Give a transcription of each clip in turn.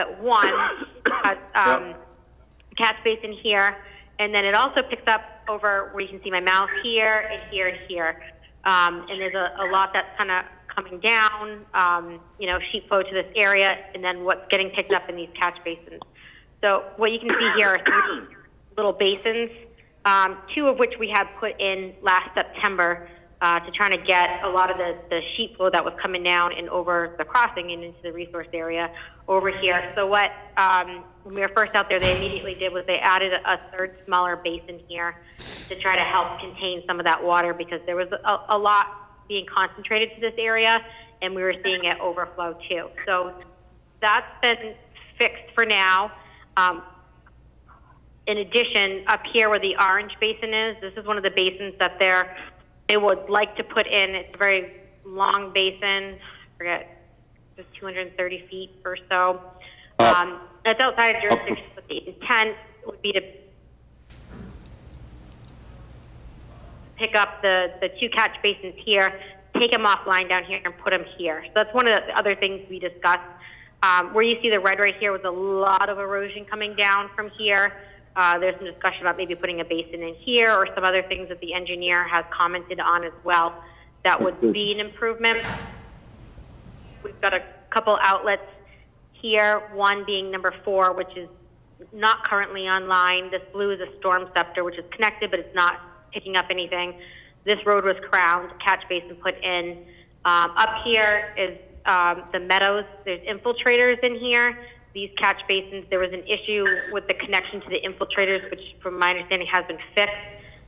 but one has catch basin here, and then it also picks up over where you can see my mouth here and here and here. And there's a lot that's kind of coming down, sheet flow to this area, and then what's getting picked up in these catch basins. So what you can see here are 3 little basins, 2 of which we had put in last September to try to get a lot of the sheet flow that was coming down and over the crossing and into the resource area over here. So what, when we were first out there, they immediately did was they added a 3rd smaller basin here to try to help contain some of that water, because there was a lot being concentrated to this area, and we were seeing it overflow too. So that's been fixed for now. In addition, up here where the orange basin is, this is one of the basins that they would like to put in. It's a very long basin, I forget, just 230 feet or so. It's outside of jurisdiction, but the intent would be to pick up the 2 catch basins here, take them offline down here, and put them here. So that's one of the other things we discussed. Where you see the red right here was a lot of erosion coming down from here. There's some discussion about maybe putting a basin in here or some other things that the engineer has commented on as well. That would be an improvement. We've got a couple outlets here, one being number 4, which is not currently online. This blue is a storm scepter, which is connected, but it's not picking up anything. This road was crowned, catch basin put in. Up here is the meadows. There's infiltrators in here. These catch basins, there was an issue with the connection to the infiltrators, which from my understanding has been fixed.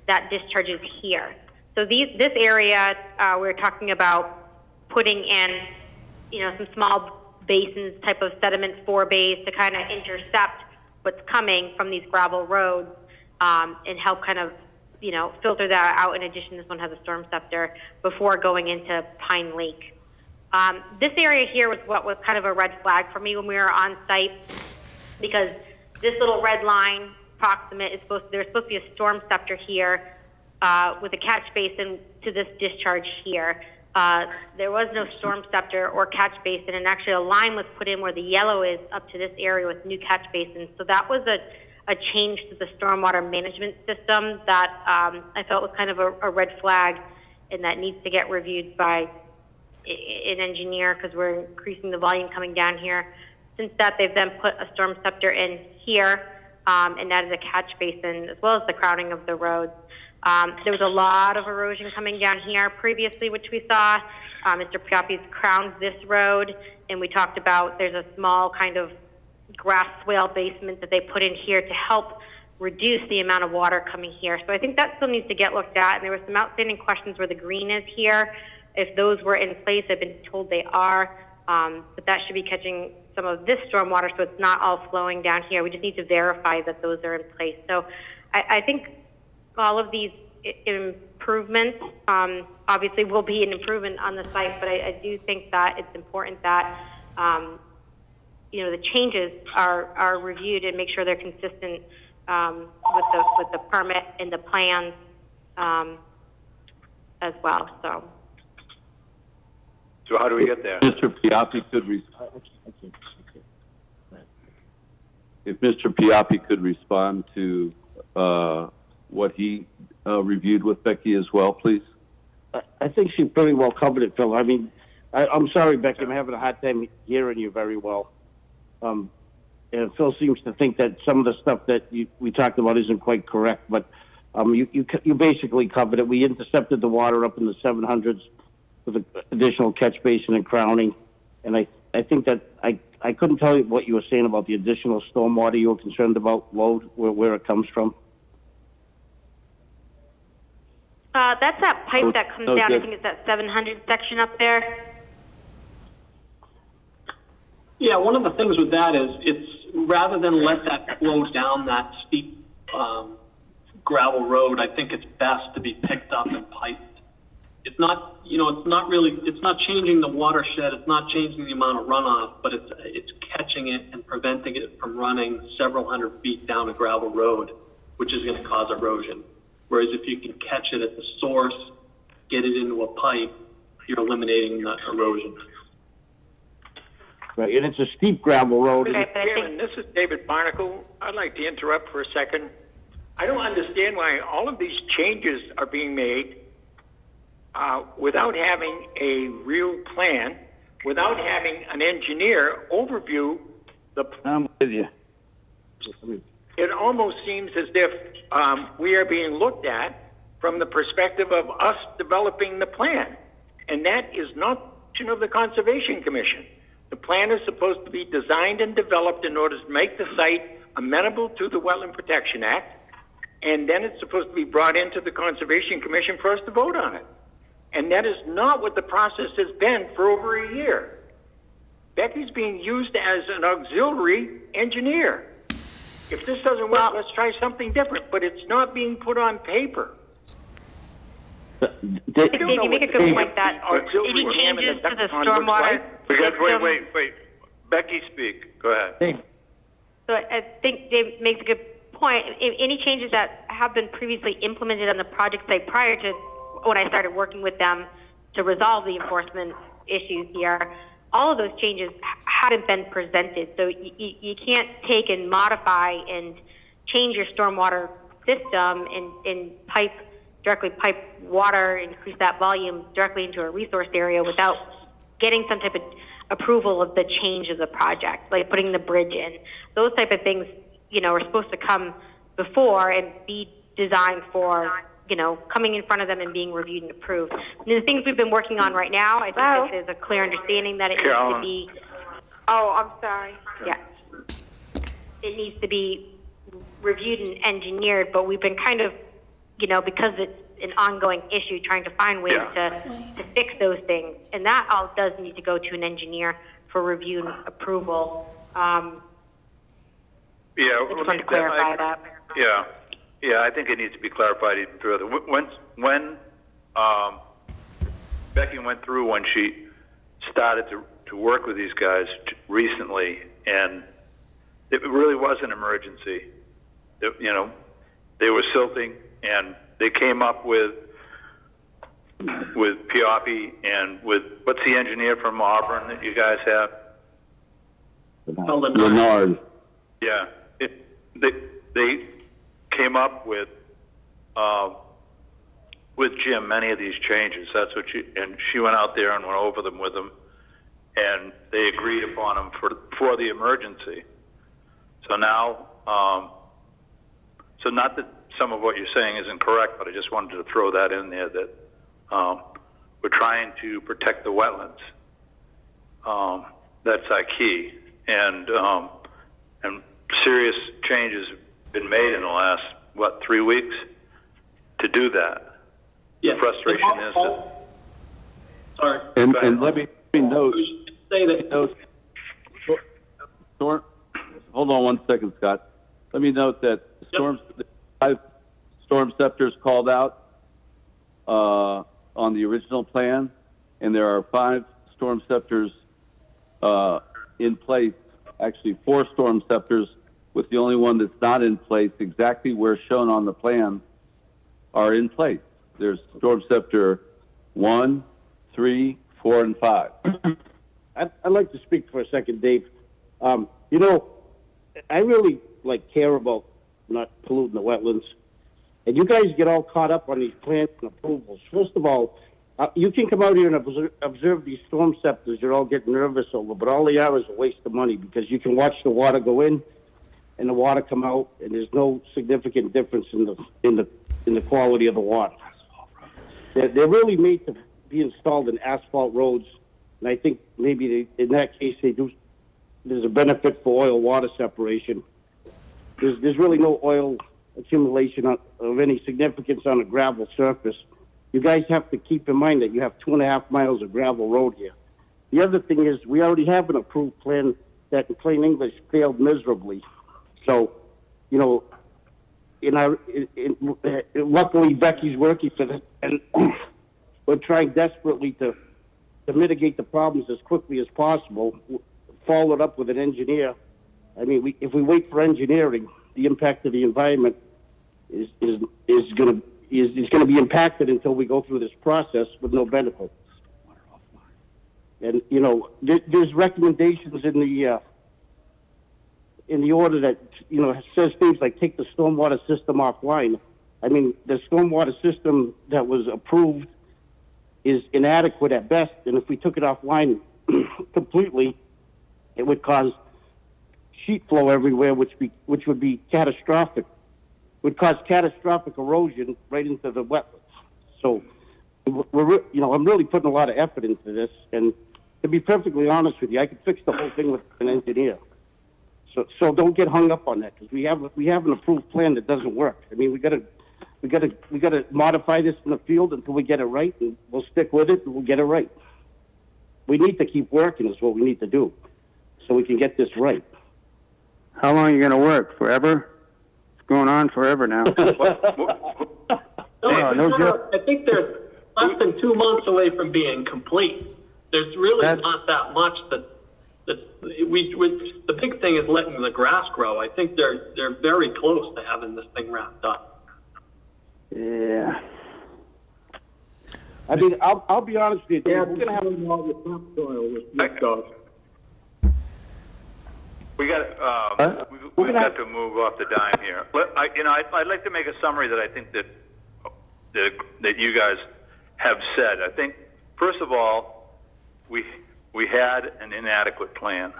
That discharges here. So this area, we're talking about putting in, some small basins type of sediment forebays to kind of intercept what's coming from these gravel roads and help kind of, filter that out. In addition, this one has a storm scepter before going into Pine Lake. This area here was what was kind of a red flag for me when we were on site, because this little red line proximate is there's supposed to be a storm scepter here with a catch basin to this discharge here. There was no storm scepter or catch basin, and actually a line was put in where the yellow is up to this area with new catch basins. So that was a change to the stormwater management system that I felt was kind of a red flag, and that needs to get reviewed by an engineer, because we're increasing the volume coming down here. Since that, they've then put a storm scepter in here and added a catch basin, as well as the crowding of the roads. There was a lot of erosion coming down here previously, which we saw. Mr. Piappi's crowned this road, and we talked about there's a small kind of grass swale basement that they put in here to help reduce the amount of water coming here. So I think that still needs to get looked at, and there were some outstanding questions where the green is here. If those were in place, I've been told they are, but that should be catching some of this stormwater, so it's not all flowing down here. We just need to verify that those are in place. So I think all of these improvements obviously will be an improvement on the site, but I do think that it's important that the changes are reviewed and make sure they're consistent with the permit and the plans as well. So how do we get there? Mr. Piappi could if Mr. Piappi could respond to what he reviewed with Becky as well, please. I think she pretty well covered it, Phil. I mean, I'm sorry, Becky, I'm having a hard time hearing you very well. And Phil seems to think that some of the stuff that we talked about isn't quite correct, but you basically covered it. We intercepted the water up in the 700s with an additional catch basin and crowning, and I think that I couldn't tell you what you were saying about the additional stormwater you were concerned about, load, where it comes from. That's that pipe that comes down. I think it's that 700 section up there. Yeah, one of the things with that is it's rather than let that flow down that steep gravel road, I think it's best to be picked up and piped. It's not, it's not changing the watershed, it's not changing the amount of runoff, but it's catching it and preventing it from running several hundred feet down a gravel road, which is going to cause erosion. Whereas if you can catch it at the source, get it into a pipe, you're eliminating the erosion. Right, and it's a steep gravel road. Okay, And but I think Chairman, this is David Barnacle. I'd like to interrupt for a second. I don't understand why all of these changes are being made without having a real plan, without having an engineer overview the. I'm with you. It almost seems as if we are being looked at from the perspective of us developing the plan, and that is not the function of the Conservation Commission. The plan is supposed to be designed and developed in order to make the site amenable to the Wetland Protection Act, and then it's supposed to be brought into the Conservation Commission for us to vote on it. And that is not what the process has been for over a year. Becky's being used as an auxiliary engineer. If this doesn't work, let's try something different, but it's not being put on paper. Dave, you make a good point that any changes to the stormwater system. Wait. Becky, speak. Go ahead. So I think Dave makes a good point. Any changes that have been previously implemented on the project site prior to when I started working with them to resolve the enforcement issues here, all of those changes hadn't been presented. So you can't take and modify and change your stormwater system and directly pipe water, increase that volume directly into a resource area without getting some type of approval of the change of the project, like putting the bridge in. Those type of things, are supposed to come before and be designed for, coming in front of them and being reviewed and approved. And the things we've been working on right now, I think that there's a clear understanding that it needs to be. Oh, I'm sorry. Yeah. It needs to be reviewed and engineered, but we've been kind of, because it's an ongoing issue, trying to find ways to fix those things. And that all does need to go to an engineer for review and approval. Yeah, I just want to clarify that. Yeah, I think it needs to be clarified even further. When Becky went through when she started to work with these guys recently, and it really was an emergency. They were silting, and they came up with Pioppi and with, what's the engineer from Auburn that you guys have? Leonard. Yeah, they came up with Jim many of these changes. That's what she went out there and went over them with him, and they agreed upon them for the emergency. So now, so not that some of what you're saying isn't correct, but I just wanted to throw that in there that we're trying to protect the wetlands. That's our key, and serious changes have been made in the last 3 weeks to do that. Yes. The frustration is that. Sorry. And let me note. Say that. Hold on 1 second, Scott. Let me note that five storm scepters called out on the original plan, and there are 5 storm scepters in place. Actually, 4 storm scepters, with the only one that's not in place, exactly where shown on the plan, are in place. There's storm scepter 1, 3, 4, and 5. I'd like to speak for a second, Dave. I really care about not polluting the wetlands, and you guys get all caught up on these plans and approvals. First of all, you can come out here and observe these storm scepters you're all getting nervous over, but all they are is a waste of money, because you can watch the water go in and the water come out, and there's no significant difference in the quality of the water. They're really made to be installed in asphalt roads, and I think maybe in that case there's a benefit for oil water separation. There's really no oil accumulation of any significance on a gravel surface. You guys have to keep in mind that you have 2.5 miles of gravel road here. The other thing is, we already have an approved plan that, in plain English, failed miserably. So, luckily Becky's working for this, and we're trying desperately to mitigate the problems as quickly as possible, follow it up with an engineer. I mean, if we wait for engineering, the impact of the environment is going to be impacted until we go through this process with no benefit. And, you know, there's recommendations in the order that, you know, says things like take the stormwater system offline. I mean, the stormwater system that was approved is inadequate at best, and if we took it offline completely, it would cause sheet flow everywhere, which would be catastrophic. Would cause catastrophic erosion right into the wetlands. So, I'm really putting a lot of effort into this, and to be perfectly honest with you, I could fix the whole thing with an engineer. So don't get hung up on that, because we have an approved plan that doesn't work. I mean, we gotta modify this in the field until we get it right, and we'll stick with it and we'll get it right. We need to keep working is what we need to do, so we can get this right. How long are you going to work? Forever? It's going on forever now. I think they're less than 2 months away from being complete. There's really not that much that the big thing is letting the grass grow. I think they're very close to having this thing wrapped up. Yeah. I mean, I'll be honest with you. Yeah, We're gonna have all the topsoil with this stuff. We've got to move off the dime here. I'd like to make a summary that I think that you guys have said. I think, first of all, we had an inadequate plan.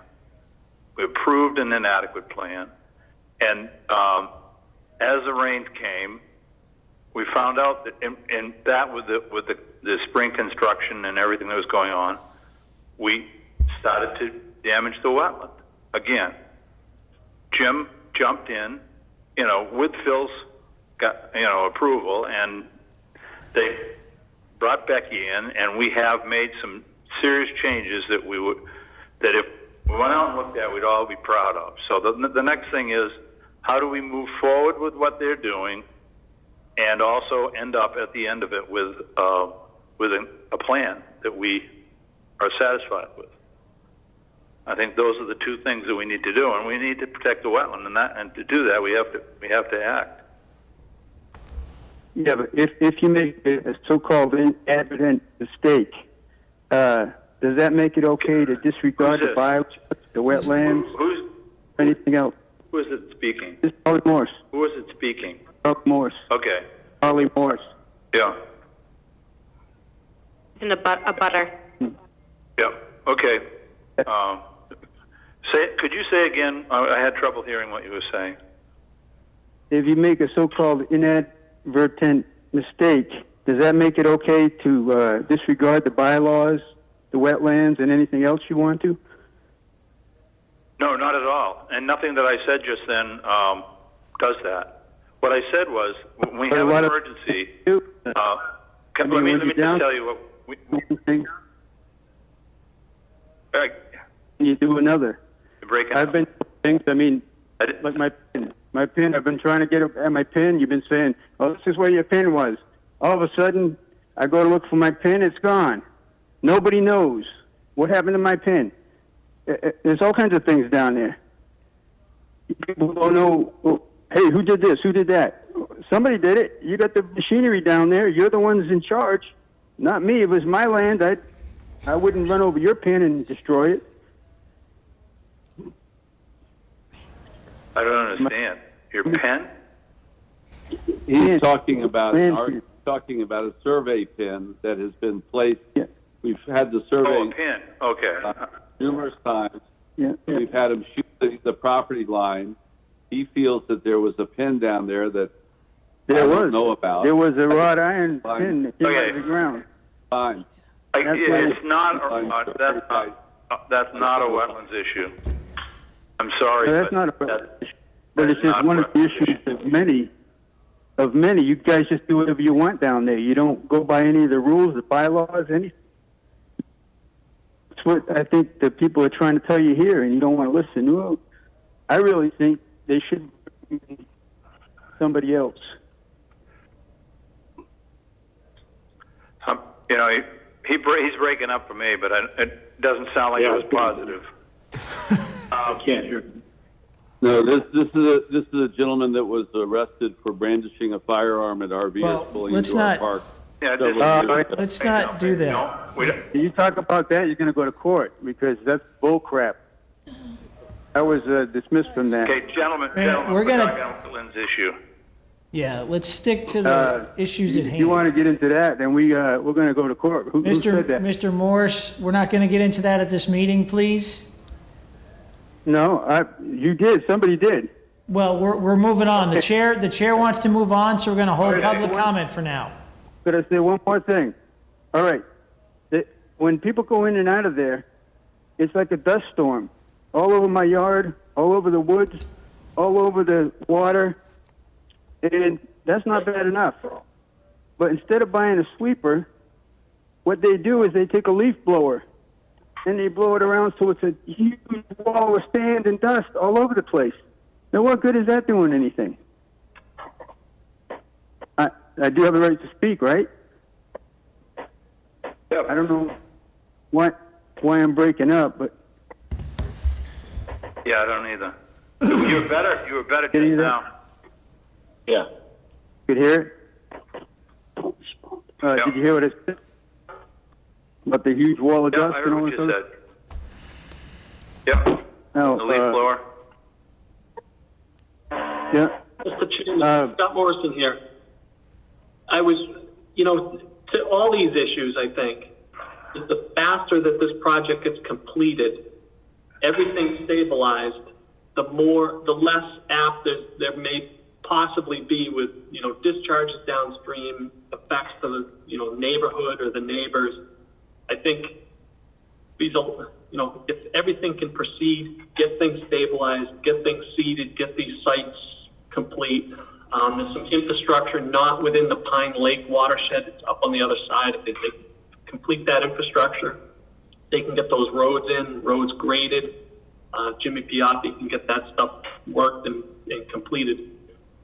We approved an inadequate plan, and as the rains came, we found out that in that with the spring construction and everything that was going on, we started to damage the wetland again. Jim jumped in, with Phil's approval, and they brought Becky in, and we have made some serious changes that if we went out and looked at, we'd all be proud of. So the next thing is, how do we move forward with what they're doing, and also end up at the end of it with a plan that we are satisfied with? I think those are the two things that we need to do, and we need to protect the wetland, and to do that, we have to act. Yeah, but if you make a so-called inadvertent mistake, does that make it okay to disregard the wetlands, anything else? Who is it speaking? It's Charlie Morse. Who is it speaking? Charlie Morse. Okay. Charlie Morse. Yeah. In a butter. Yeah. Okay. Could you say again? I had trouble hearing what you were saying. If you make a so-called inadvertent mistake, does that make it okay to disregard the bylaws, the wetlands, and anything else you want to? No, not at all. And nothing that I said just then does that. What I said was, when we have an emergency, let me just tell you what Can you do another? I've been things. I mean, like my pin. I've been trying to get at my pin. You've been saying, "Oh, this is where your pin was." All of a sudden, I go to look for my pin. It's gone. Nobody knows what happened to my pin. There's all kinds of things down there. People don't know. Well, hey, who did this? Who did that? Somebody did it. You got the machinery down there. You're the ones in charge, not me. If it was my land, I wouldn't run over your pin and destroy it. I don't understand. Your pen? He's talking about a survey pin that has been placed. Yeah. We've had the survey. Oh, a pin. Okay. Numerous times. Yeah. We've had him shoot the property line. He feels that there was a pin down there that I don't know about. There was a wrought iron pin that came out of the ground. Fine. It's not. That's not a wetlands issue. I'm sorry. That's not a wetlands issue. But it's just one of the issues of many. You guys just do whatever you want down there. You don't go by any of the rules, the bylaws, anything. That's what I think the people are trying to tell you here, and you don't want to listen. Well, I really think they should be somebody else. He's breaking up for me, but it doesn't sound like it was positive. I can't hear. No, this is a gentleman that was arrested for brandishing a firearm at RVers pulling into our park. Yeah, let's not do that. No, we don't. You talk about that, you're going to go to court because that's bull crap. I was dismissed from that. Okay, gentlemen, we're gonna- talking about Lynn's issue. Yeah, let's stick to the issues at If hand. you want to get into that, then we're going to go to court. Who said that? Mr. Morse, we're not going to get into that at this meeting, please. No, you did. Somebody did. Well, we're moving on. The chair wants to move on, so we're going to hold public comment for now. Could I say one more thing? All right. When people go in and out of there, it's like a dust storm. All over my yard, all over the woods, all over the water. And that's not bad enough. But instead of buying a sweeper, what they do is they take a leaf blower and they blow it around so it's a huge wall of sand and dust all over the place. Now, what good is that doing anything? I do have a right to speak, right? Yep. I don't know why I'm breaking up, but Yeah, I don't either. You were better Can you just hear now. Yeah. could hear it. Yeah. Did you hear what I said? About the huge wall of Yeah, dust I and heard all what this you other? said. Yep. No, The leaf blower. Yeah. Mr. Chairman, Scott Morrison here. I was, to all these issues, I think, is the faster that this project gets completed, everything stabilized, the less apt there may possibly be with, discharges downstream, effects to the, neighborhood or the neighbors. I think these, if everything can proceed, get things stabilized, get things seeded, get these sites complete. There's some infrastructure not within the Pine Lake watershed. It's up on the other side. If they complete that infrastructure, they can get those roads graded. Jimmy Piatti can get that stuff worked and completed.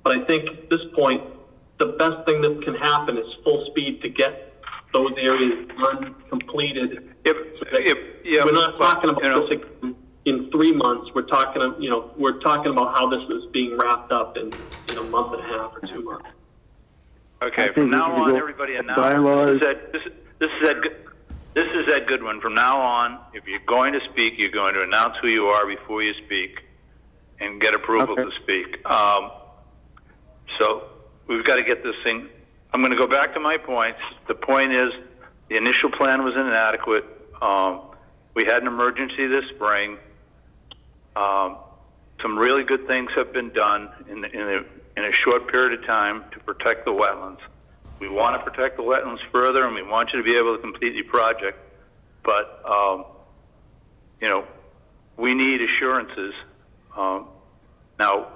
But I think at this point, the best thing that can happen is full speed to get those areas done, completed. We're not talking about this in 3 months. We're talking about how this is being wrapped up in a month and a half or 2 months. Okay, from now on, everybody announce. This is Ed Goodwin. From now on, if you're going to speak, you're going to announce who you are before you speak and get approval to speak. So we've got to get this thing. I'm going to go back to my points. The point is the initial plan was inadequate. We had an emergency this spring. Some really good things have been done in a short period of time to protect the wetlands. We want to protect the wetlands further, and we want you to be able to complete your project. But, we need assurances. Now,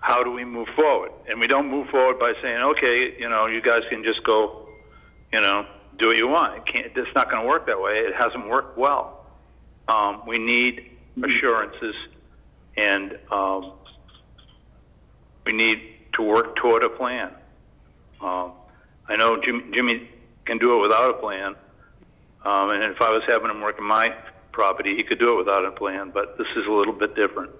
how do we move forward? And we don't move forward by saying, okay, you guys can just go, do what you want. It's not going to work that way. It hasn't worked well. We need assurances, and we need to work toward a plan. I know Jimmy can do it without a plan, and if I was having him work in my property, he could do it without a plan, but this is a little bit different.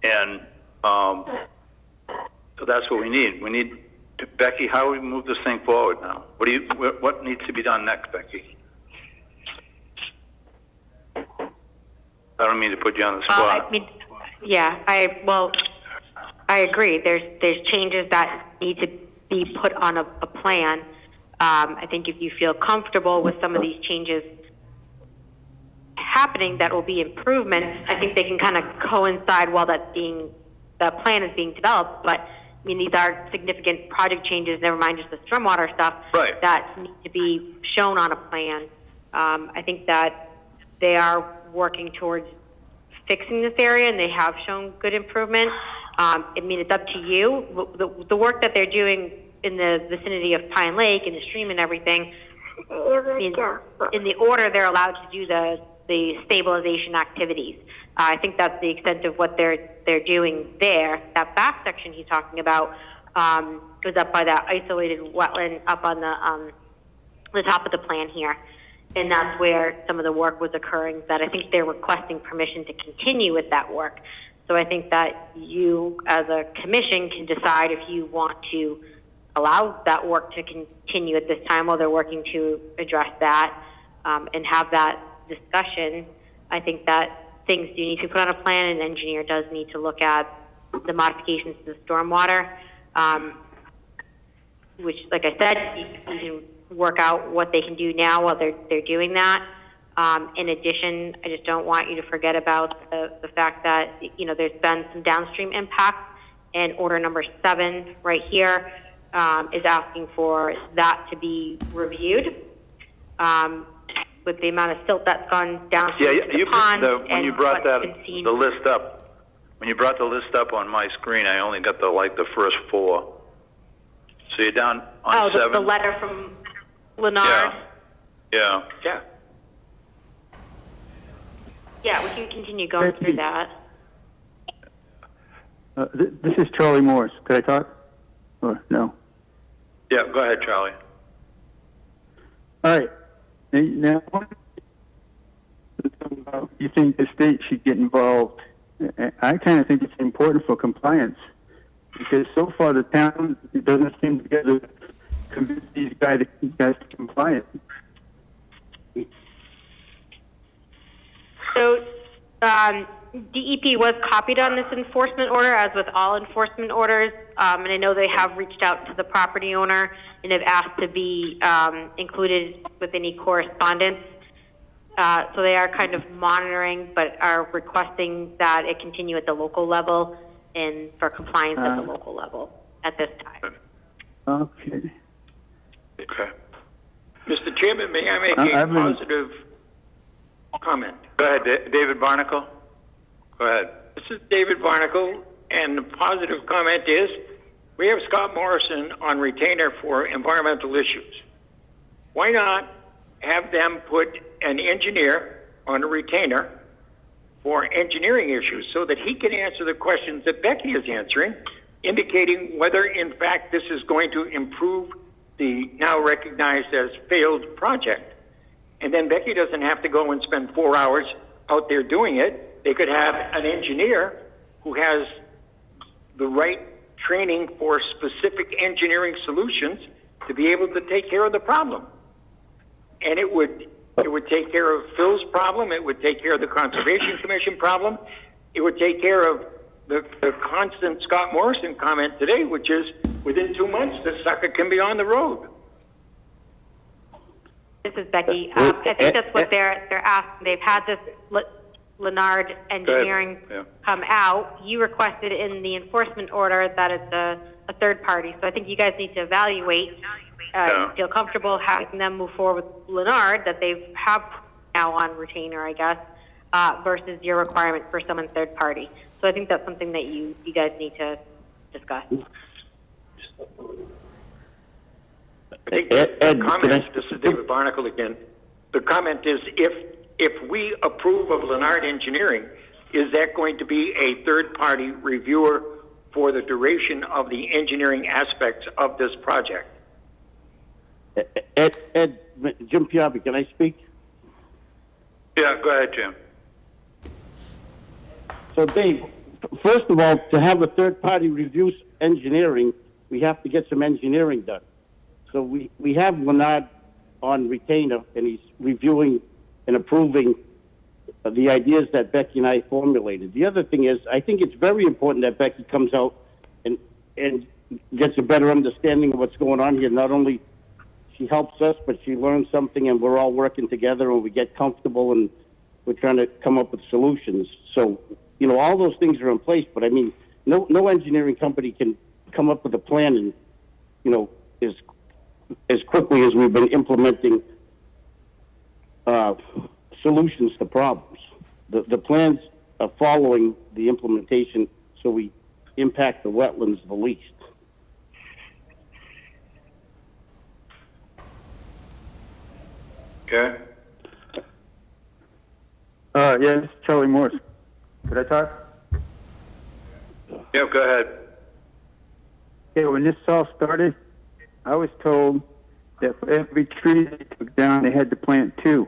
And so that's what we need. We need to, Becky, how do we move this thing forward now? What needs to be done next, Becky? I don't mean to put you on the spot. I agree. There's changes that need to be put on a plan. I think if you feel comfortable with some of these changes happening, that will be improvements. I think they can kind of coincide while the plan is being developed. But these are significant project changes. Never mind just the stormwater stuff that need to be shown on a plan. I think that they are working towards fixing this area, and they have shown good improvement. It's up to you. The work that they're doing in the vicinity of Pine Lake and the stream and everything, in the order they're allowed to do the stabilization activities. I think that's the extent of what they're doing there. That back section he's talking about was up by that isolated wetland up on the top of the plan here. And that's where some of the work was occurring, that I think they're requesting permission to continue with that work. So I think that you, as a commission, can decide if you want to allow that work to continue at this time while they're working to address that and have that discussion. I think that things do need to be put on a plan, and an engineer does need to look at the modifications to the stormwater, which, like I said, you can work out what they can do now while they're doing that. In addition, I just don't want you to forget about the fact that, you know, there's been some downstream impacts, and order number 7 right here is asking for that to be reviewed. With the amount of silt that's gone downstream to the pond, when you brought the list up, when you brought the list up on my screen, I only got the first 4. So you're down on 7. The letter from Leonard. Yeah. Yeah, we can continue going through that. This is Charlie Morris. Could I talk? Or no? Yeah, go ahead, Charlie. All right. Now, you think the state should get involved? I kind of think it's important for compliance, because so far the town doesn't seem to get to convince these guys to be compliant. So, DEP was copied on this enforcement order, as with all enforcement orders, and I know they have reached out to the property owner and have asked to be included with any correspondence. So they are kind of monitoring, but are requesting that it continue at the local level and for compliance at the local level at this time. Okay. Mr. Chairman, may I make a positive comment? Go ahead, David Barnacle. Go ahead. This is David Barnacle, and the positive comment is we have Scott Morrison on retainer for environmental issues. Why not have them put an engineer on a retainer for engineering issues so that he can answer the questions that Becky is answering, indicating whether, in fact, this is going to improve the now recognized as failed project. And then Becky doesn't have to go and spend 4 hours out there doing it. They could have an engineer who has the right training for specific engineering solutions to be able to take care of the problem. And it would take care of Phil's problem. It would take care of the Conservation Commission problem. It would take care of the constant Scott Morrison comment today, which is within 2 months, this sucker can be on the road. This is Becky. I think that's what they're asking. They've had this Leonard Engineering come out. You requested in the enforcement order that it's a third party. So I think you guys need to evaluate, feel comfortable having them move forward with Leonard that they have now on retainer, I guess, versus your requirement for someone third party. So I think that's something that you guys need to discuss. I think the comment, this is David Barnacle again, the comment is if we approve of Leonard Engineering, is that going to be a third-party reviewer for the duration of the engineering aspects of this project? Jim Piabi, can I speak? Yeah, go ahead, Jim. So, Dave, first of all, to have a third-party review engineering, we have to get some engineering done. So we have Leonard on retainer, and he's reviewing and approving the ideas that Becky and I formulated. The other thing is, I think it's very important that Becky comes out and gets a better understanding of what's going on here. Not only she helps us, but she learns something, and we're all working together, and we get comfortable, and we're trying to come up with solutions. So, you know, all those things are in place, but I mean, no engineering company can come up with a plan and, you know, as quickly as we've been implementing solutions to problems. The plans are following the implementation, so we impact the wetlands the least. Okay. Yeah, this is Charlie Morris. Could I talk? Yeah, go ahead. Yeah, when this all started, I was told that for every tree they took down, they had to plant 2.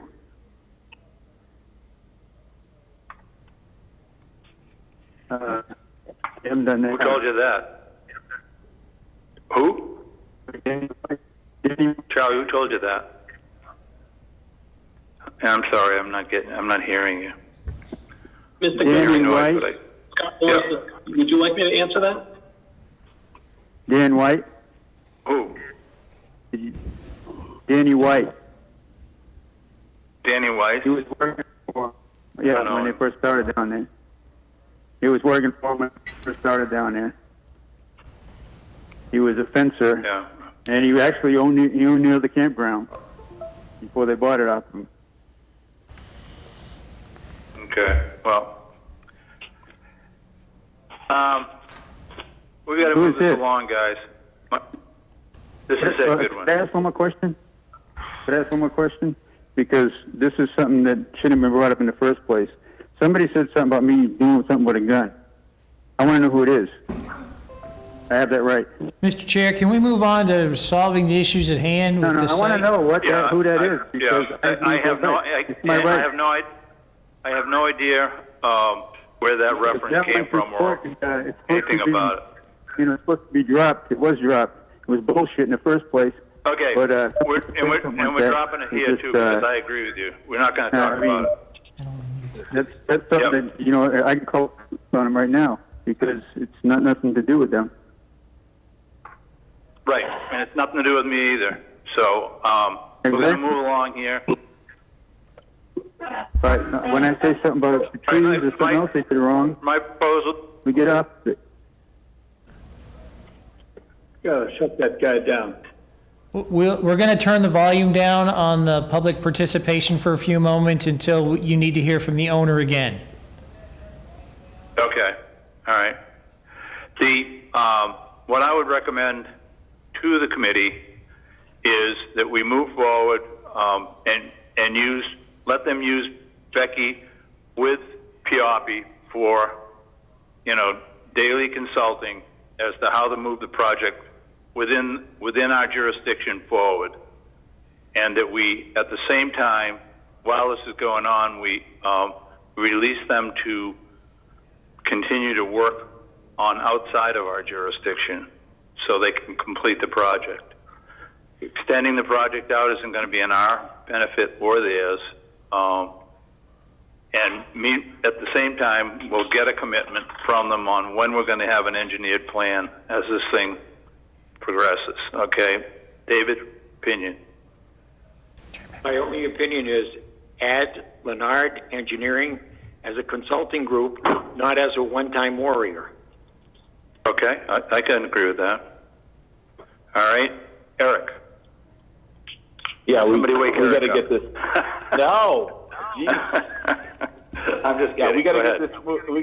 They haven't done that. Who told you that? Who? Charlie, who told you that? I'm sorry, I'm not hearing you. Mr. Danny Gary, White. Scott Forrester, would you like me to answer that? Dan White. Who? Danny White. Danny White? He was working for, when they first started down there. He was working for when they first started down there. He was a fencer. Yeah. And he actually owned near the campground before they bought it off him. Okay, well. We got to move this along, guys. This is a good one. Could I ask one more question? Because this is something that shouldn't have been brought up in the first place. Somebody said something about me doing something with a gun. I want to know who it is. I have that right. Mr. Chair, can we move on to solving the issues at hand with the I want to know who that is. Because I have no idea where that reference came from or anything about it. It's supposed to be dropped. It was dropped. It was bullshit in the first place. Okay, but, we're dropping it here too because I agree with you. We're not going to talk about it. That's something that, I can call on them right now because it's nothing to do with them. Right, and it's nothing to do with me either. So we're going to move along here. But when I say something about the trees or something else they did wrong, my proposal, we get off it. Gotta shut that guy down. We're going to turn the volume down on the public participation for a few moments until you need to hear from the owner again. Okay, all right. What I would recommend to the committee is that we move forward and let them use Becky with Pioppi for daily consulting as to how to move the project within our jurisdiction forward, and that we, at the same time, while this is going on, we release them to continue to work on outside of our jurisdiction so they can complete the project. Extending the project out isn't going to be in our benefit or theirs. And at the same time, we'll get a commitment from them on when we're going to have an engineered plan as this thing progresses. Okay, David, opinion. My only opinion is add Leonard Engineering as a consulting group, not as a one-time warrior. Okay, I can agree with that. All right, Eric. Yeah, we got to get this. No, jeez. I'm just kidding. Yeah, we got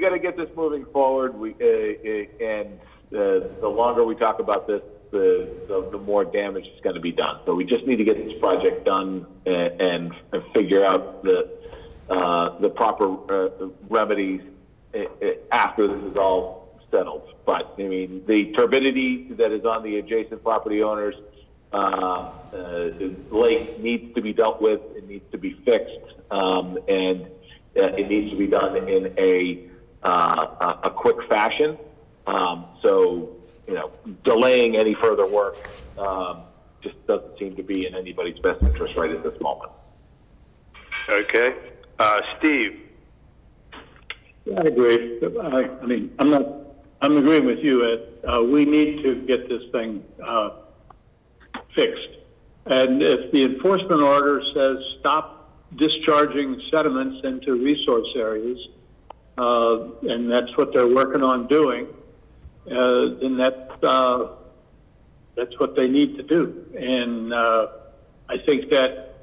to get this moving forward. And the longer we talk about this, the more damage is going to be done. So we just need to get this project done and figure out the proper remedies after this is all settled. But I mean, the turbidity that is on the adjacent property owners. The lake needs to be dealt with. It needs to be fixed, and it needs to be done in a quick fashion. So, delaying any further work just doesn't seem to be in anybody's best interest right at this moment. Okay, Steve. Yeah, I agree. I mean, I'm agreeing with you, Ed. We need to get this thing fixed. And if the enforcement order says stop discharging sediments into resource areas, and that's what they're working on doing, then that's what they need to do. And I think that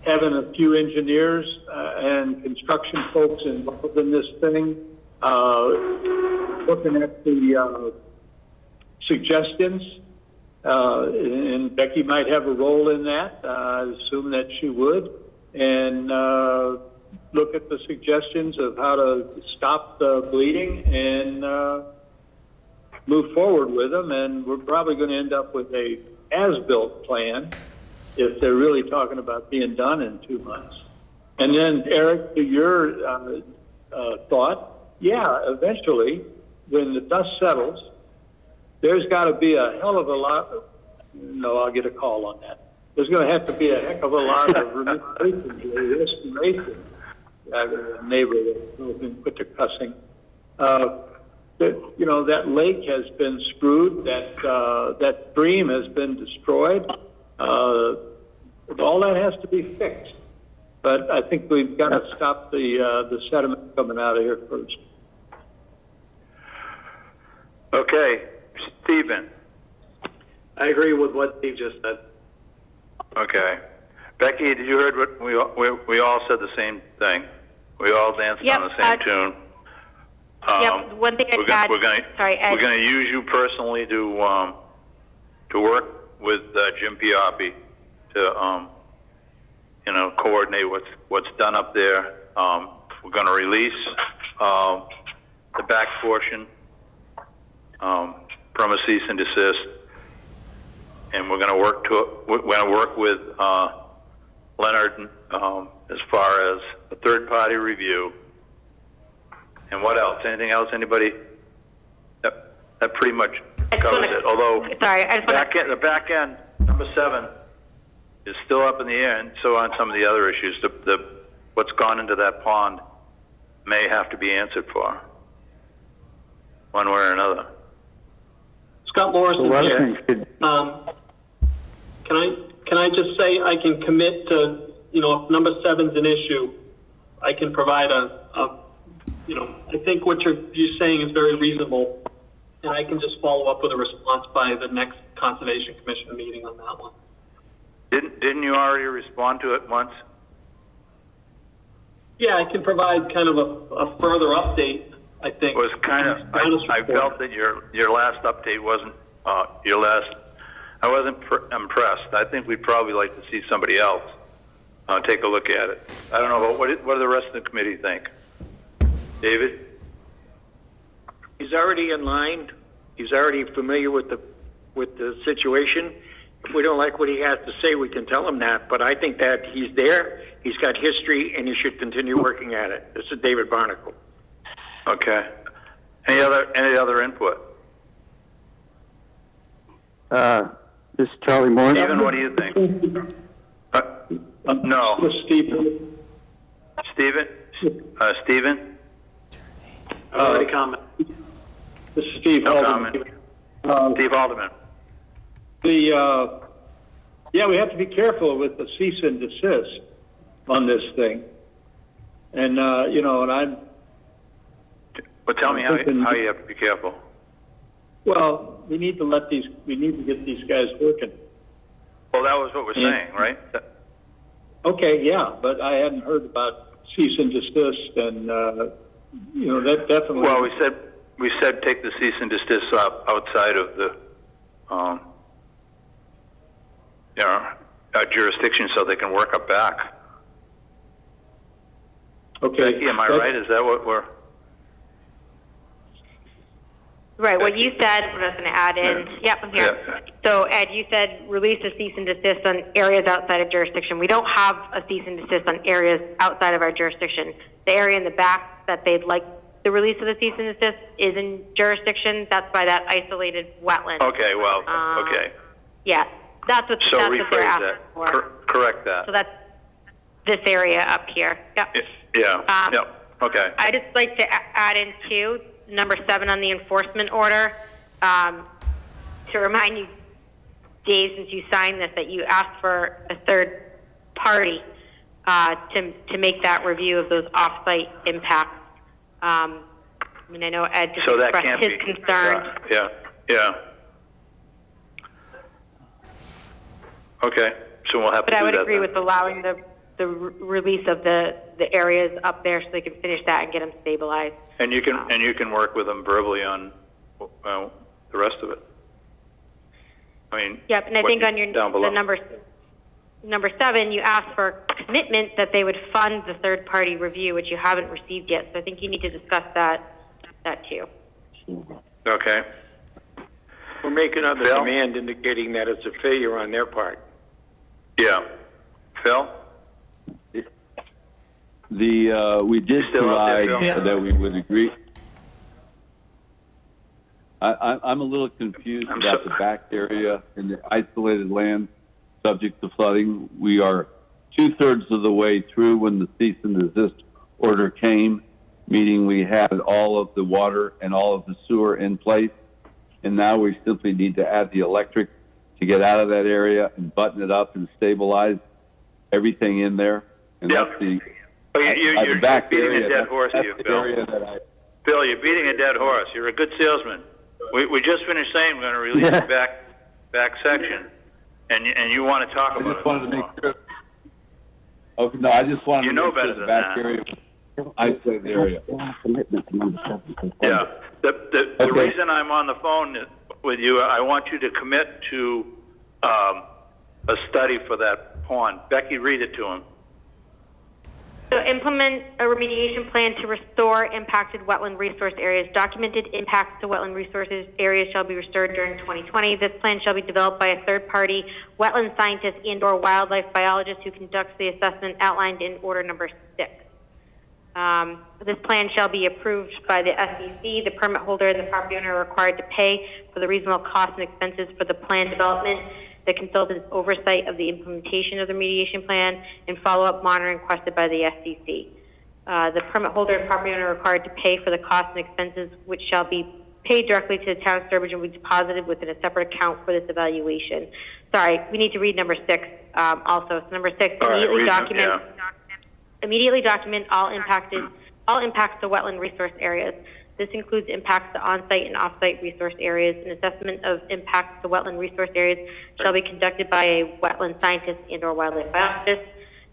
having a few engineers and construction folks involved in this thing, looking at the suggestions, and Becky might have a role in that. I assume that she would. And look at the suggestions of how to stop the bleeding and move forward with them. And we're probably going to end up with a as-built plan if they're really talking about being done in 2 months. And then, Eric, to your thought, yeah, eventually, when the dust settles, there's got to be a hell of a no, I'll get a call on that. There's going to have to be a heck of a lot of restoration. A neighbor that's been put to cussing. That lake has been screwed. That stream has been destroyed. All that has to be fixed. But I think we've got to stop the sediment coming out of here first. Okay, Stephen. I agree with what Steve just said. Okay, Becky, did you heard what we all said the same thing? We all danced on the same tune. Yep. One thing we're going to use you personally to work with Jim Pioppi to coordinate what's done up there. We're going to release the back portion from a cease and desist, and we're going to work with Leonard as far as a third-party review. And what else? Anything else? Anybody? That pretty much covers it. Although the back end, number 7, is still up in the air, and so on some of the other issues. What's gone into that pond may have to be answered for, one way or another. Scott Morrison here. Can I just say I can commit to, if number 7's an issue, I can provide I think what you're saying is very reasonable, and I can just follow up with a response by the next Conservation Commission meeting on that one. Didn't you already respond to it once? Yeah, I can provide kind of a further update, I think. It was kind of, I felt that your last update wasn't, I wasn't impressed. I think we'd probably like to see somebody else take a look at it. I don't know, but what do the rest of the committee think? David? He's already in line. He's already familiar with the situation. If we don't like what he has to say, we can tell him that. But I think that he's there. He's got history, and he should continue working at it. This is David Barnacle. Okay. Any other input? This is Charlie Moore. Stephen, what do you think? No. Stephen. Stephen? Stephen? I've already commented. This is Steve Haldeman. Steve Haldeman. We have to be careful with the cease and desist on this thing. And, and I'm... Well, tell me how you have to be careful. Well, we need to get these guys working. Well, that was what we're saying, right? Okay, yeah, but I hadn't heard about cease and desist, and that definitely. Well, we said take the cease and desist outside of the, our jurisdiction, so they can work up back. Okay. Becky, am I right? Is that what we're? Right, what you said, what I was going to add in. Yep, I'm here. Yeah. So, Ed, you said release a cease and desist on areas outside of jurisdiction. We don't have a cease and desist on areas outside of our jurisdiction. The area in the back that they'd like the release of the cease and desist is in jurisdiction. That's by that isolated wetland. Okay, well, okay. Yeah, that's what they're asking for. Correct that. So that's this area up here. Yep. Yeah, yep, okay. I'd just like to add in, too, number 7 on the enforcement order, to remind you, Dave, since you signed this, that you asked for a third party to make that review of those off-site impacts. I know Ed just expressed his concern. Yeah. Okay, so we'll have to do that. But I would agree with allowing the release of the areas up there so they can finish that and get them stabilized. And you can work with them verbally on the rest of it. Yep, and I think on the number 7, you asked for a commitment that they would fund the third-party review, which you haven't received yet. So I think you need to discuss that too. Okay. We're making another demand indicating that it's a failure on their part. Yeah. Phil? We did provide that we would agree. I'm a little confused about the back area and the isolated land subject to flooding. We are 2/3 of the way through when the cease and desist order came, meaning we had all of the water and all of the sewer in place, and now we simply need to add the electric to get out of that area and button it up and stabilize everything in there. And Yep. that's the You're back beating area. a dead horse That's here, the Bill. area that Bill, you're beating a dead horse. You're a good salesman. We just finished saying we're going to release the back section, and you want to talk I about just it. wanted to make sure. Okay, no, I just wanted You to know make better sure the than back that. area, isolated area. Yeah. The Okay. reason I'm on the phone with you, I want you to commit to a study for that pond. Becky, read it to him. So implement a remediation plan to restore impacted wetland resource areas. Documented impacts to wetland resources areas shall be restored during 2020. This plan shall be developed by a third-party wetland scientist and/or wildlife biologist who conducts the assessment outlined in order number 6. This plan shall be approved by the SEC. The permit holder and the property owner are required to pay for the reasonable costs and expenses for the plan development, the consultant's oversight of the implementation of the remediation plan, and follow-up monitoring requested by the SEC. The permit holder and property owner are required to pay for the costs and expenses, which shall be paid directly to the town of Sturbridge and will be deposited within a separate account for this evaluation. Sorry, we need to read number 6 also. So number 6, All right, immediately document all impacts to wetland resource areas. This includes impacts to on-site and off-site resource areas. An assessment of impacts to wetland resource areas shall be conducted by a wetland scientist and/or wildlife biologist.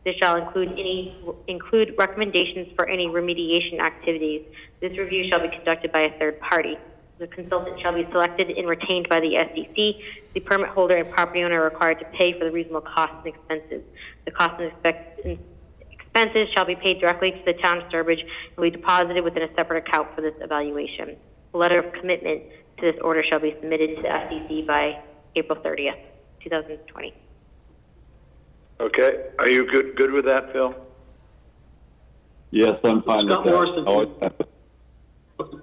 This shall include recommendations for any remediation activities. This review shall be conducted by a third party. The consultant shall be selected and retained by the SEC. The permit holder and property owner are required to pay for the reasonable costs and expenses. The costs and expenses shall be paid directly to the town of Sturbridge and will be deposited within a separate account for this evaluation. A letter of commitment to this order shall be submitted to the SEC by April 30th, 2020. Okay. Are you good with that, Phil? Yes, I'm fine with Scott Morrison. that.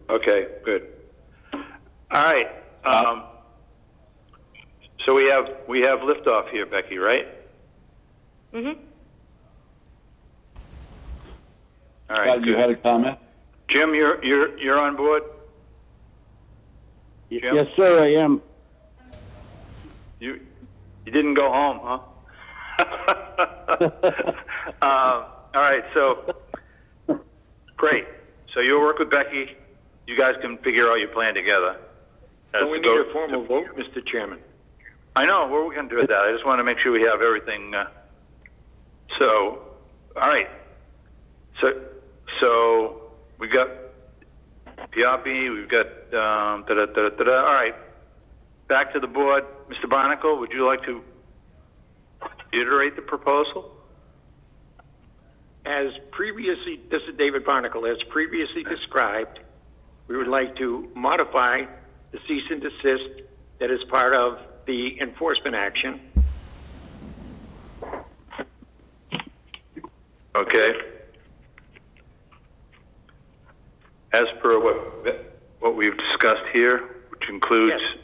Okay, good. All right. So we have liftoff here, Becky, right? Mm-hmm. All right. You had a comment? Jim, you're on board? Jim? Yes, sir, I am. You didn't go home, huh? All right, so great. So you'll work with Becky. You guys can figure out your plan together. So we need a formal vote, Mr. Chairman. I know. What are we going to do with that? I just want to make sure we have everything. So, all right. So we got PRP. We've got All right. Back to the board. Mr. Barnacle, would you like to iterate the proposal? As previously, this is David Barnacle, as previously described, we would like to modify the cease and desist that is part of the enforcement action. Okay. As per what we've discussed here, which includes... Yes.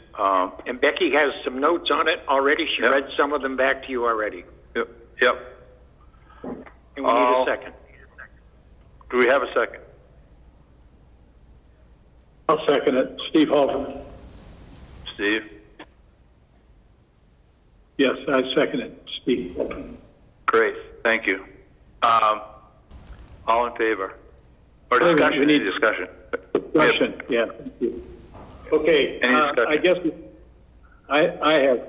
And Becky has some notes on it already. She read some of them back to you already. Yep. And we need a second. Do we have a second? I'll second it. Steve Halterman. Steve? Yes, I second it. Steve Halterman. Great. Thank you. All in favor? Or discussion? We need discussion. Discussion, yeah. Thank you. Okay, Any discussion? I guess I have,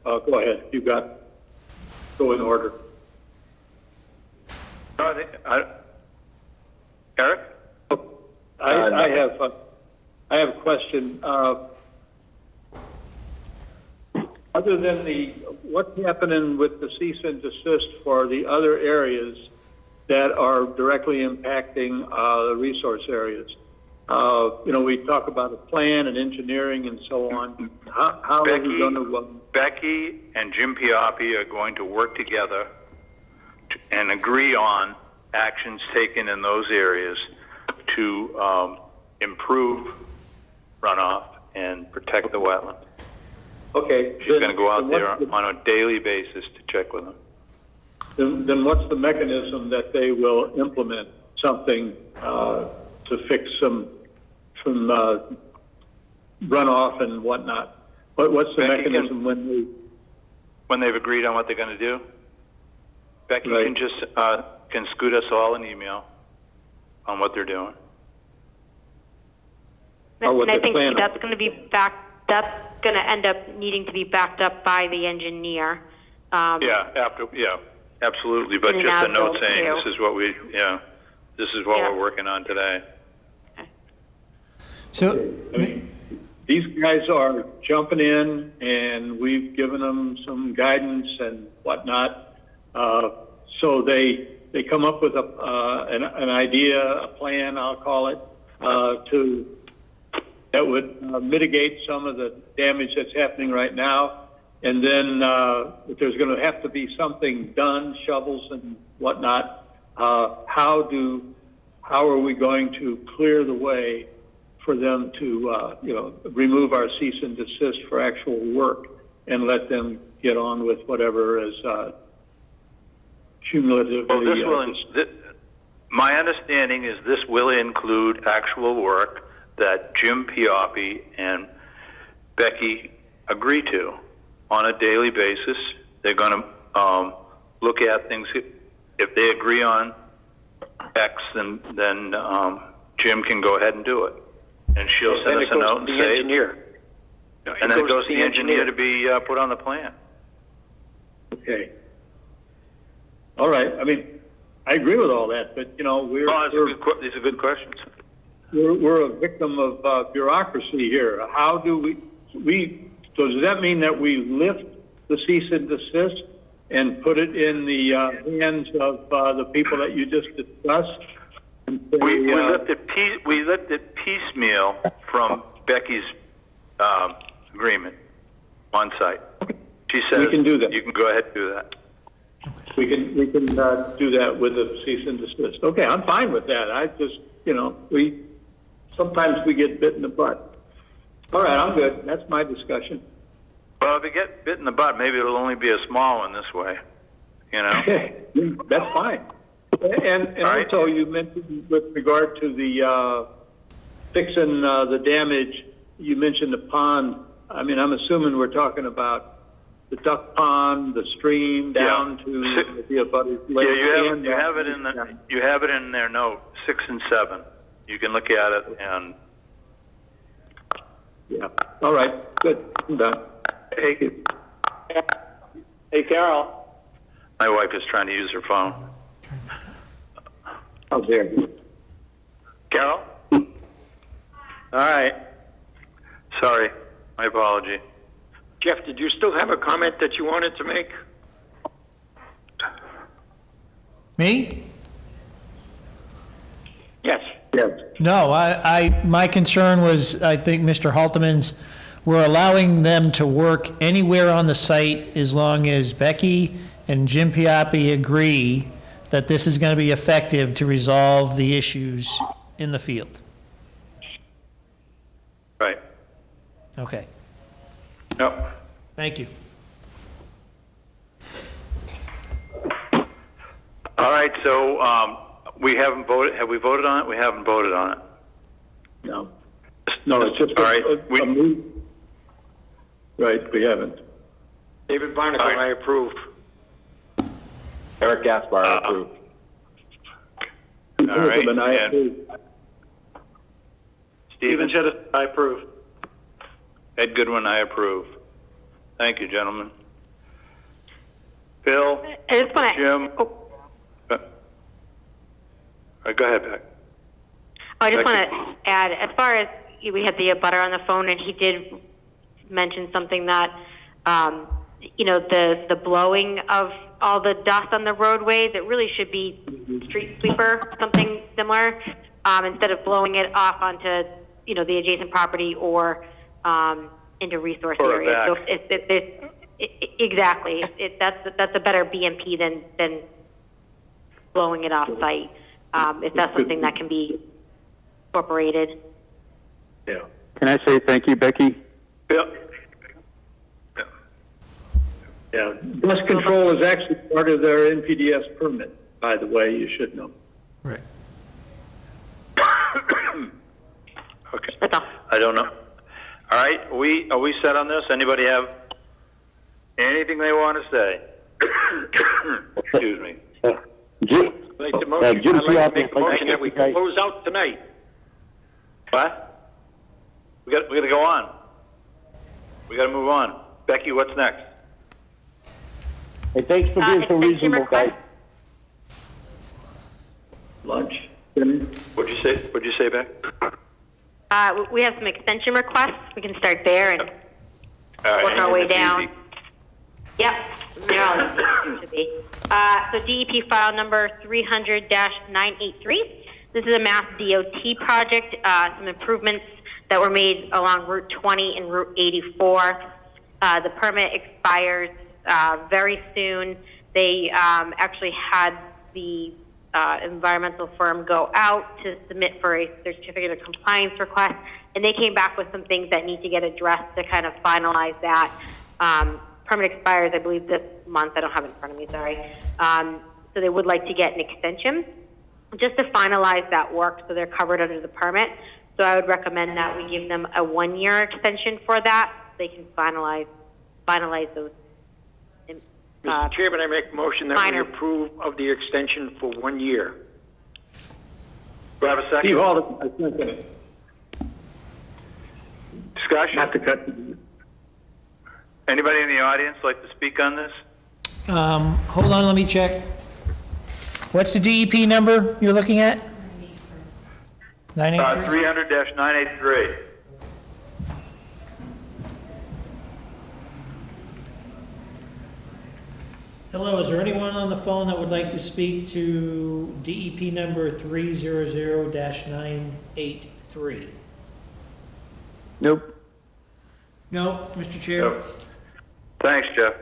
go ahead. You go in order. Eric? I have a question. Other than what's happening with the cease and desist for the other areas that are directly impacting the resource areas? We talk about a plan and engineering and so on. How are we going to... Becky and Jim Pioppi are going to work together and agree on actions taken in those areas to improve runoff and protect the wetland. Okay. She's going to go out there on a daily basis to check with them. Then what's the mechanism that they will implement something to fix some runoff and whatnot? What's the Becky, mechanism when they've agreed on what they're going to do? Becky Right. can just can scoot us all an email on what they're doing. Or what And I the think plan that's going to be that's going to end up needing to be backed up by the engineer. Absolutely. But And an just a note as-built, saying too. this is what we're working on today. So, These guys are jumping in, and we've given them some guidance and whatnot. So they come up with an idea, a plan, I'll call it, that would mitigate some of the damage that's happening right now. And then if there's going to have to be something done, shovels and whatnot, how are we going to clear the way for them to, remove our cease and desist for actual work and let them get on with whatever is cumulatively. Well, my understanding is this will include actual work that Jim Pioppi and Becky agree to on a daily basis. They're going to look at things. If they agree on X, then Jim can go ahead and do it. And she'll send us a note and say, engineer. and then it goes to the engineer to be put on the plan. Okay. All right. I mean, I agree with all that, but these are good questions. We're a victim of bureaucracy here. How do so does that mean that we lift the cease and desist and put it in the hands of the people that you just discussed? We lifted piecemeal from Becky's agreement on site. She says we can do that. You can go ahead and do that. We can do that with the cease and desist. Okay, I'm fine with that. I just sometimes we get bit in the butt. All right, I'm good. That's my discussion. Well, if you get bit in the butt, maybe it'll only be a small one this way. That's fine. And right. Also, you mentioned with regard to the fixing the damage, you mentioned the pond. I mean, I'm assuming we're talking about the duck pond, the stream down to the abutting lake. Yeah, you have it in their note 6 and 7. You can look at it and. Yeah. All right. Good. I'm done. Thank you. Hey, Carol. My wife is trying to use her phone. Oh, there. Carol? All right. Sorry. My apology. Jeff, did you still have a comment that you wanted to make? me? Yes. Yes. No, my concern was, I think Mr. Halteman's, we're allowing them to work anywhere on the site as long as Becky and Jim Pioppi agree that this is going to be effective to resolve the issues in the field. Right. Okay, Yep. thank you. All right, so we haven't voted. Have we voted on it? We haven't voted on it. No. No, it's just all right. a move. Right, we haven't. David Barnacle, All right. I approve. Eric Gaspar, approved. All right. And I And approve. Stephen Cheddar, I approve. Ed Goodwin, I approve. Thank you, gentlemen. Bill, I just want to. Jim. All right, go ahead, Beck. I just Becky. want to add, as far as we had the abutter on the phone, and he did mention something that, the blowing of all the dust on the roadways, it really should be street sweeper, something similar, instead of blowing it off onto, the adjacent property or into resource Or areas. So back. exactly, that's a better BMP than blowing it off site. If that's something that can be incorporated. Yeah. Can I say thank you, Becky? Bill? Yeah, dust control is actually part of their NPDS permit, by the way, you should know. Right. Okay. That's all. I don't know. All right, are we set on this? Anybody have anything they want to say? Excuse me. Jim, I'd like to motion, Jim I'd like to Piazza, make a motion that we okay. close out tonight. What? We got to go on. We got to move on. Becky, what's next? Hey, thanks for being so extension reasonable, request. guys. Lunch. What'd you say, Beck? We have some extension requests. We can start there and All right, work our way that's down. easy. Yep, they're all easy, should be. So DEP file number 300-983. This is a Mass DOT project, some improvements that were made along Route 20 and Route 84. The permit expires very soon. They actually had the environmental firm go out to submit for a certificate of compliance request, and they came back with some things that need to get addressed to kind of finalize that. Permit expires, I believe, this month. I don't have it in front of me, sorry. So they would like to get an extension just to finalize that work so they're covered under the permit. So I would recommend that we give them a 1-year extension for that so they can finalize those. Mr. Chairman, I make a motion that we minor- approve of the extension for 1 year. Do I have a second? Steve Haldeman, I second it. Discussion? Not to cut you. Anybody in the audience like to speak on this? Hold on, let me check. What's the DEP number you're looking at? 983? 300-983. Hello, is there anyone on the phone that would like to speak to DEP number 300-983? Nope. No, Mr. Chair? Yep. Thanks, Jeff.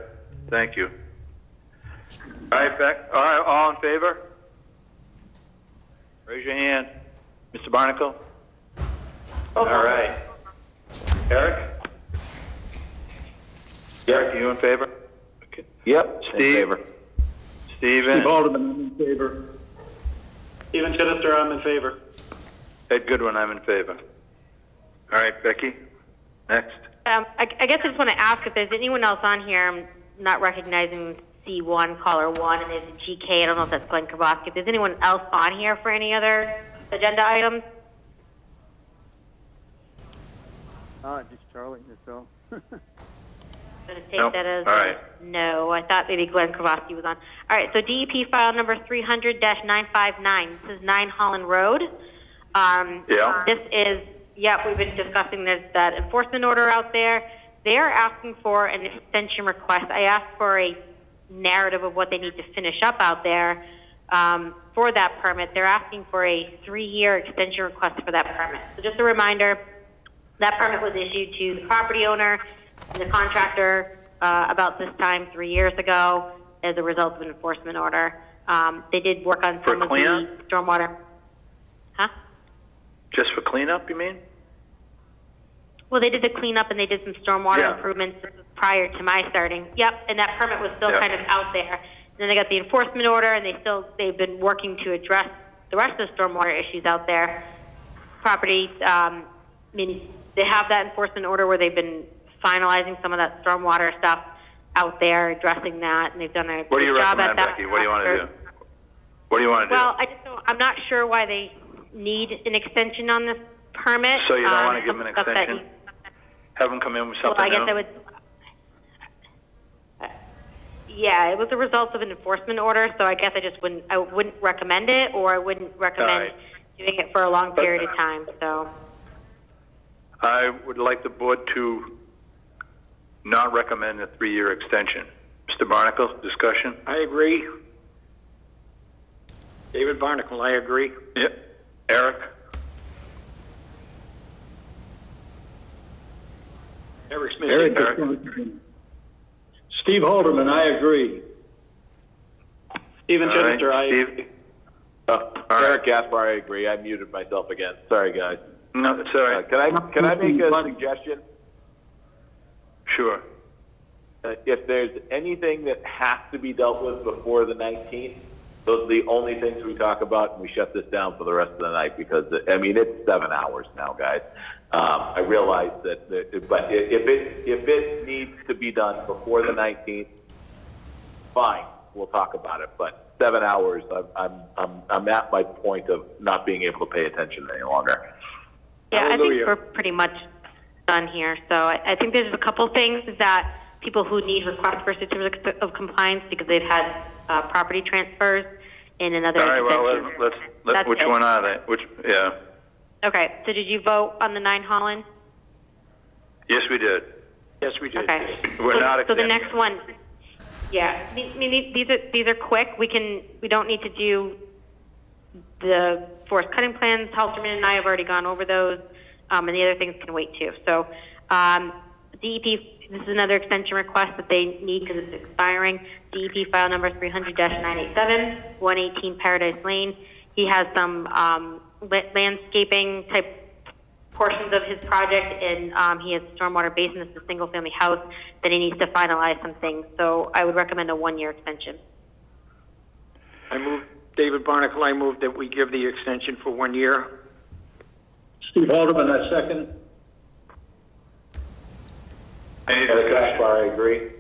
Thank you. All right, Beck. All right, all in favor? Raise your hand. Mr. Barnacle? All right. Eric? Eric, are you in favor? Okay. Yep. Steve? In favor. Steven? Steve Haldeman, I'm in favor. Stephen Chittister, I'm in favor. Ed Goodwin, I'm in favor. All right, Becky, next. I guess I just want to ask if there's anyone else on here. I'm not recognizing C1, caller 1, and there's a GK. I don't know if that's Glenn Kravosky. If there's anyone else on here for any other agenda items? Just Charlie, that's all. I'm going to take Nope. that as All right. no. I thought maybe Glenn Kravosky was on. All right, so DEP file number 300-959. This is 9 Holland Road. Yeah. This is, we've been discussing that enforcement order out there. They are asking for an extension request. I asked for a narrative of what they need to finish up out there for that permit. They're asking for a 3-year extension request for that permit. So just a reminder, that permit was issued to the property owner and the contractor about this time 3 years ago as a result of an enforcement order. They did work on some of the cleanup? stormwater. Huh? Just for cleanup, you mean? Well, they did the cleanup and they did some stormwater improvements prior to my starting. Yep, and that permit was still kind of out there. And then they got the enforcement order, and they've been working to address the rest of the stormwater issues out there. Property, I mean, they have that enforcement order where they've been finalizing some of that stormwater stuff out there, addressing that, and they've done a What do you good job at recommend, that. Becky? What do you want to do? What do you want to do? Well, I just don't, I'm not sure why they need an extension on this permit. So you don't want to give them an Stuff that extension? Have them come in with something Well, I guess new? I would. Yeah, it was a result of an enforcement order, so I guess I wouldn't recommend it, or I wouldn't recommend doing it for a long period of time. So I would like the board to not recommend a 3-year extension. Mr. Barnacle, discussion? I agree. David Barnacle, I agree. Yep. Eric? Eric Smith. Eric, Steve Haldeman, I agree. Stephen All right, Chittister, I Steve? agree. Eric Gaspar, I agree. I muted myself again. Sorry, guys. No, it's all right. Can I make a suggestion? Sure. If there's anything that has to be dealt with before the 19th, those are the only things we talk about, and we shut this down for the rest of the night because, I mean, it's 7 hours now, guys. I realize that, but if it needs to be done before the 19th, fine, we'll talk about it. But 7 hours, I'm at my point of not being able to pay attention any longer. Yeah, I think Hallelujah. we're pretty much done here. So I think there's a couple things that people who need requests for certificates of compliance because they've had property transfers in another All right, extension. well, let's That's which it. one are they? Yeah. Okay, so did you vote on the 9 Holland? Yes, we did. Yes, we did. Okay. We're not So the extending next it. one, yeah, these are quick. We don't need to do the forest cutting plans. Halterman and I have already gone over those, and the other things can wait too. So DEP, this is another extension request that they need because it's expiring. DEP file number 300-987, 118 Paradise Lane. He has some landscaping type portions of his project, and he has stormwater basin. It's a single-family house that he needs to finalize some things. So I would recommend a 1-year extension. David Barnacle, I move that we give the extension for 1 year. Steve Haldeman, I second. Any Eric discussion? Gaspar, I agree.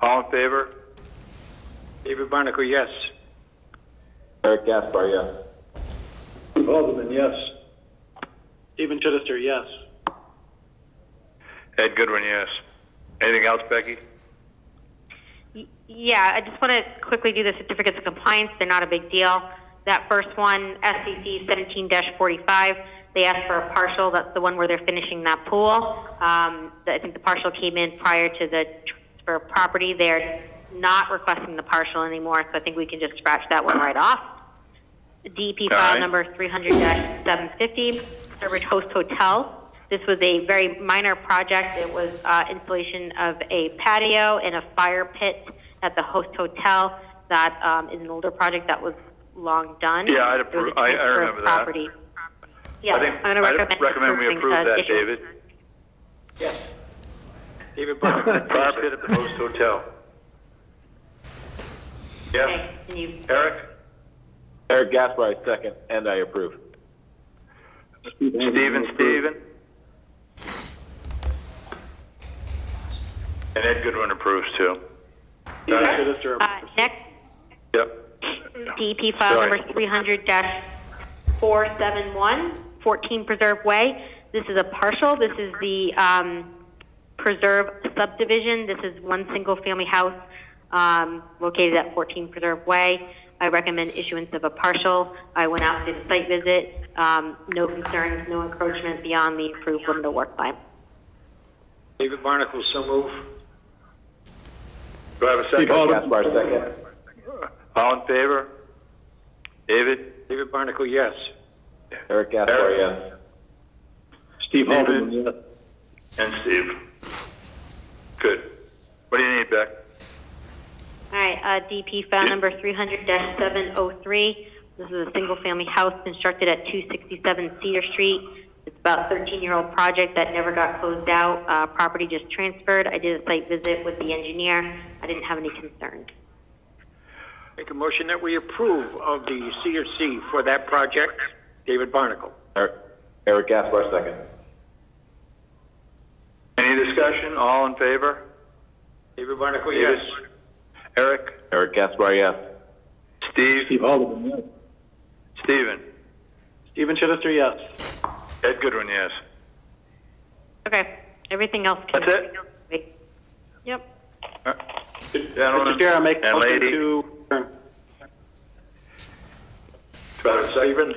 All in favor? David Barnacle, yes. Eric Gaspar, yes. Steve Haldeman, yes. Stephen Chittister, yes. Ed Goodwin, yes. Anything else, Becky? Yeah, I just want to quickly do the certificates of compliance. They're not a big deal. That first one, SCC 17-45, they asked for a partial. That's the one where they're finishing that pool. I think the partial came in prior to the transfer of property. They're not requesting the partial anymore, so I think we can just scratch that one right off. DEP file right. number 300-750, Sturbridge Host Hotel. This was a very minor project. It was installation of a patio and a fire pit at the Host Hotel. That is an older project that was long done. Yeah, I'd It was approve. a I transfer of remember that. property. Yeah, I'm going to recommend we approve that, issuing. David. Yes. David Barnacle. Fire pit at the Post Hotel. Yeah. Okay, and you, Eric? Eric Gaspar, I second, and I approve. Stephen? And Ed Goodwin approves too. Stephen Chittister. next, Yep. DEP file Sorry. number 300-471, 14 Preserve Way. This is a partial. This is the Preserve subdivision. This is one single-family house located at 14 Preserve Way. I recommend issuance of a partial. I went out and did a site visit. No concerns, no encroachment beyond the approved limit of work line. David Barnacle, so move. Do I have a second? Eric Gaspar, second. All in favor? David? David Barnacle, yes. Eric Gaspar, yes. Steve Haldeman, yes. And Steve. Good. What do you need, Beck? All right, DP file number 300-703. This is a single-family house constructed at 267 Cedar Street. It's about a 13-year-old project that never got closed out. Property just transferred. I did a site visit with the engineer. I didn't have any concerns. Make a motion that we approve of the CRC for that project. David Barnacle. Eric Gaspar, second. Any discussion? All in favor? David Barnacle, yes. Eric? Eric Gaspar, yes. Steve? Steve Haldeman, yes. Stephen? Stephen Chittister, yes. Ed Goodwin, yes. Okay, everything else can That's it? wait. Yep. Gentlemen Mr. Chair, I make a and motion lady. to Stephen?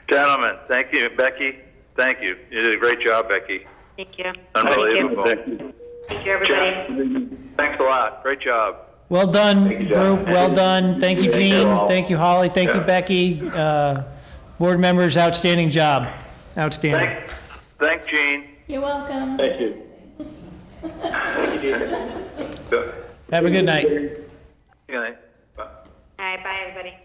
Gentlemen, thank you. Becky, thank you. You did a great job, Becky. Thank you. Unbelievable. Thank you, everybody. Thanks a lot. Great job. Well done, Thank you, Jeff. group, well done. Thank you, Thank you Gene. all. Thank you, Holly. Thank you, Yeah. Becky. Board members, outstanding job. Outstanding. Thank Gene. You're welcome. Thank you. Have a good night. Good night. Bye. All right, bye, everybody.